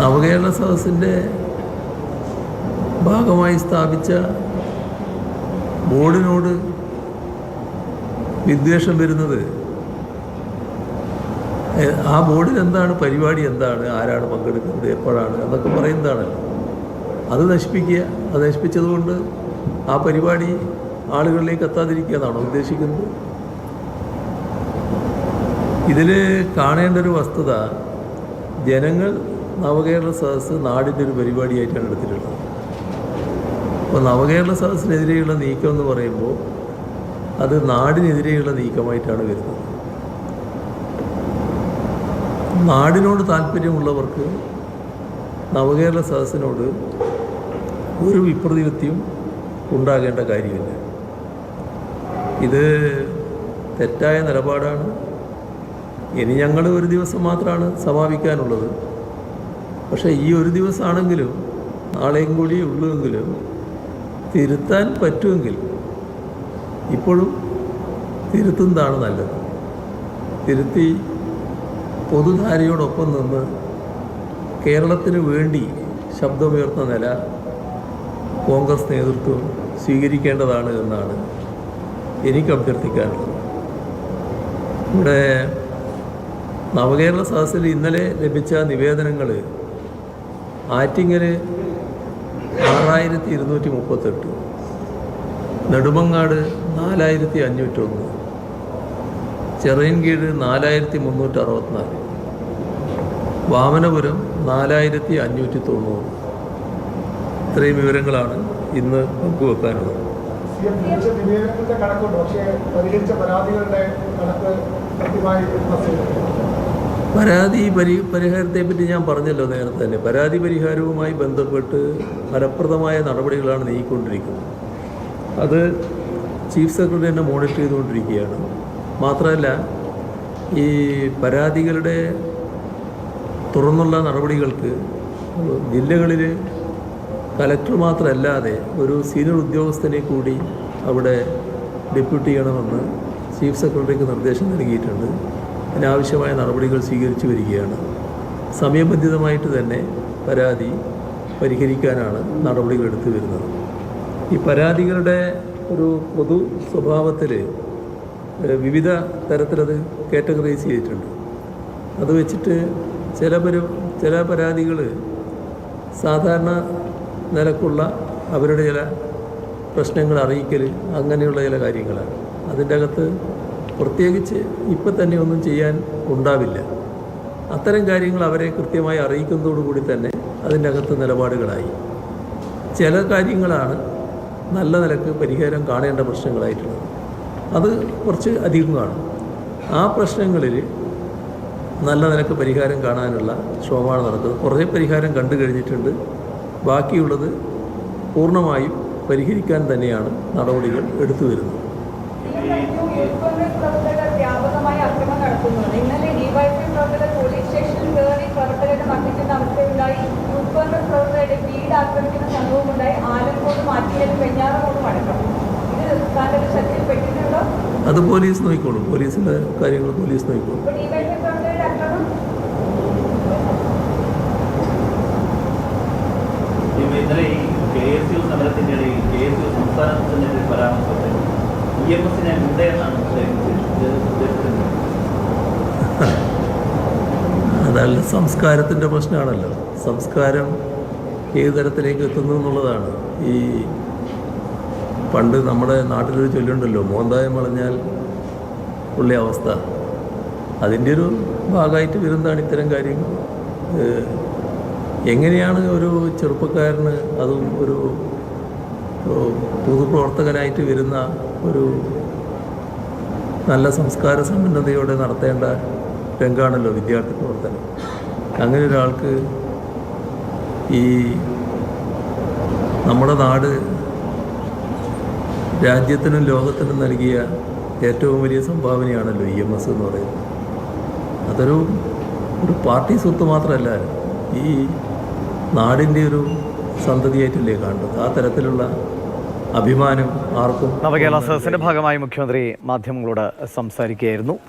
നവകേരള സദസ്സിൻ്റെ ഭാഗമായി സ്ഥാപിച്ച ബോർഡിനോട് വിദ്വേഷം വരുന്നത് ആ ബോർഡിൽ എന്താണ് പരിപാടി, എന്താണ്, ആരാണ് പങ്കെടുക്കുന്നത്, എപ്പോഴാണ് എന്നൊക്കെ പറയുന്നതാണല്ലോ. അത് നശിപ്പിക്കുക. അത് നശിപ്പിച്ചതുകൊണ്ട് ആ പരിപാടി ആളുകളിലേക്ക് എത്താതിരിക്കുക എന്നാണോ ഉദ്ദേശിക്കുന്നത്? ഇതിൽ കാണേണ്ട ഒരു വസ്തുത, ജനങ്ങൾ നവകേരള സദസ്സ് നാടിൻ്റെ ഒരു പരിപാടിയായിട്ടാണ് എടുത്തിട്ടുള്ളത്. അപ്പോൾ നവകേരള സദസ്സിനെതിരെയുള്ള നീക്കം എന്ന് പറയുമ്പോൾ അത് നാടിനെതിരെയുള്ള നീക്കമായിട്ടാണ് വരുന്നത്. നാടിനോട് താല്പര്യമുള്ളവർക്ക് നവകേരള സദസ്സിനോട് ഒരു വിപ്രതിപത്തിയും ഉണ്ടാകേണ്ട കാര്യമില്ല. ഇത് തെറ്റായ നിലപാടാണ്. ഇനി ഞങ്ങൾ ഒരു ദിവസം മാത്രമാണ് സമാപിക്കാനുള്ളത്. പക്ഷേ ഈ ഒരു ദിവസമാണെങ്കിലും നാളെയും കൂടി ഉള്ളുവെങ്കിലും തിരുത്താൻ പറ്റുമെങ്കിൽ ഇപ്പോഴും തിരുത്തുന്നതാണ് നല്ലത്. തിരുത്തി പൊതുധാരയോടൊപ്പം നിന്ന് കേരളത്തിന് വേണ്ടി ശബ്ദമുയർത്തുന്ന നില കോൺഗ്രസ് നേതൃത്വം സ്വീകരിക്കേണ്ടതാണ് എന്നാണ് എനിക്ക് അഭ്യർത്ഥിക്കാനുള്ളത്. ഇവിടെ നവകേരള സദസ്സിൽ ഇന്നലെ ലഭിച്ച നിവേദനങ്ങൾ ആറ്റിങ്ങൽ 6238, നെടുമങ്ങാട് 4501, ചിറയൻകീഴ് 4364, വാമനപുരം 4590. ഇത്രയും വിവരങ്ങളാണ് ഇന്ന് പങ്കുവെക്കാനുള്ളത്. പരാതി പരിഹാരത്തെപ്പറ്റി ഞാൻ പറഞ്ഞല്ലോ നേരത്തെ തന്നെ. പരാതി പരിഹാരവുമായി ബന്ധപ്പെട്ട് ഫലപ്രദമായ നടപടികളാണ് നീക്കിക്കൊണ്ടിരിക്കുന്നത്. അത് ചീഫ് സെക്രട്ടറി തന്നെ മോണിറ്റർ ചെയ്തുകൊണ്ടിരിക്കുകയാണ്. മാത്രമല്ല, ഈ പരാതികളുടെ തുറന്നുള്ള നടപടികൾക്ക് ജില്ലകളിൽ കലക്ടർ മാത്രമല്ലാതെ ഒരു സീനിയർ ഉദ്യോഗസ്ഥനെ കൂടി അവിടെ ഡെപ്യൂട്ടി ചെയ്യണമെന്ന് ചീഫ് സെക്രട്ടറിക്ക് നിർദ്ദേശം നൽകിയിട്ടുണ്ട്. അതിനാവശ്യമായ നടപടികൾ സ്വീകരിച്ചു വരികയാണ്. സമയബന്ധിതമായിട്ട് തന്നെ പരാതി പരിഹരിക്കാനാണ് നടപടികൾ എടുത്തു വരുന്നത്. ഈ പരാതികളുടെ ഒരു പൊതു സ്വഭാവത്തിൽ വിവിധ തരത്തിലത് കാറ്റഗറൈസ് ചെയ്തിട്ടുണ്ട്. അത് വെച്ചിട്ട് ചില പരാതികൾ സാധാരണ നിലക്കുള്ള അവരുടെ ചില പ്രശ്നങ്ങൾ അറിയിക്കൽ, അങ്ങനെയുള്ള ചില കാര്യങ്ങളാണ്. അതിൻ്റെ അകത്ത് പ്രത്യേകിച്ച് ഇപ്പം തന്നെ ഒന്നും ചെയ്യാൻ ഉണ്ടാവില്ല. അത്തരം കാര്യങ്ങൾ അവരെ കൃത്യമായി അറിയിക്കുന്നതോടുകൂടി തന്നെ അതിൻ്റെ അകത്ത് നിലപാടുകളായി. ചില കാര്യങ്ങളാണ് നല്ല നിലക്ക് പരിഹാരം കാണേണ്ട പ്രശ്നങ്ങളായിട്ടുള്ളത്. അത് കുറച്ച് അധികം കാണും. ആ പ്രശ്നങ്ങളിൽ നല്ല നിലക്ക് പരിഹാരം കാണാനുള്ള ശ്രമമാണ് നടക്കുന്നത്. കുറേ പരിഹാരം കണ്ടു കഴിഞ്ഞിട്ടുണ്ട്. ബാക്കിയുള്ളത് പൂർണ്ണമായും പരിഹരിക്കാൻ തന്നെയാണ് നടപടികൾ എടുത്തു വരുന്നത്. വ്യാപകമായി അക്രമം നടത്തുന്നത്. ഇന്നലെ ഡിവൈഎഫ്ഐ പ്രവർത്തകർ പോലീസ് സ്റ്റേഷനിൽ കയറി പ്രവർത്തകരെ മർദ്ദിക്കുന്ന അവസ്ഥയുണ്ടായി. യൂത്ത് കോൺഗ്രസ് പ്രവർത്തകരുടെ വീട് ആക്രമിക്കുന്ന സംഭവമുണ്ടായി. ആലക്കോടും ആറ്റിങ്ങലും വെഞ്ഞാറമൂടും അടക്കം. ഇത് താങ്കളുടെ ശ്രദ്ധയിൽപ്പെട്ടിട്ടുണ്ടോ? അത് പോലീസ് നോക്കിക്കോളും. പോലീസിൻ്റെ കാര്യങ്ങൾ പോലീസ് നോക്കിക്കോളും. ഡിവൈഎഫ്ഐ പ്രവർത്തകരുടെ അക്രമം ഇന്നലെ ഈ KSU സമരത്തിൻ്റെ ഇടയിൽ KSU സംസ്ഥാന പ്രസിഡന്റിന്റെ പരാമർശത്തിൽ EMSനെ മുണ്ടയെന്നാണ് അതല്ല, സംസ്കാരത്തിൻ്റെ പ്രശ്നമാണല്ലോ. സംസ്കാരം ഏത് തരത്തിലേക്ക് എത്തുന്നു എന്നുള്ളതാണ്. ഈ പണ്ട് നമ്മുടെ നാട്ടിലൊരു ചൊല്ലുണ്ടല്ലോ, മോന്തായം വളഞ്ഞാൽ ഉള്ള അവസ്ഥ. അതിൻ്റെ ഒരു ഭാഗമായിട്ട് വരുന്നതാണ് ഇത്തരം കാര്യങ്ങൾ. എങ്ങനെയാണ് ഒരു ചെറുപ്പക്കാരന്, അതും ഒരു പൊതുപ്രവർത്തകനായിട്ട് വരുന്ന ഒരു നല്ല സംസ്കാര സമ്പന്നതയോടെ നടത്തേണ്ട രംഗമാണല്ലോ വിദ്യാർത്ഥി പ്രവർത്തനം. അങ്ങനെ ഒരാൾക്ക് ഈ നമ്മുടെ നാട് രാജ്യത്തിനും ലോകത്തിനും നൽകിയ ഏറ്റവും വലിയ സംഭാവനയാണല്ലോ EMS എന്ന് പറയുന്നത്. അതൊരു പാർട്ടി സ്വത്ത് മാത്രമല്ല, ഈ നാടിൻ്റെ ഒരു സന്തതിയായിട്ടല്ലേ കാണുന്നത്. ആ തരത്തിലുള്ള അഭിമാനം ആർക്കും. നവകേരള സദസ്സിന്റെ ഭാഗമായി മുഖ്യമന്ത്രി മാധ്യമങ്ങളോട് സംസാരിക്കുകയായിരുന്നു.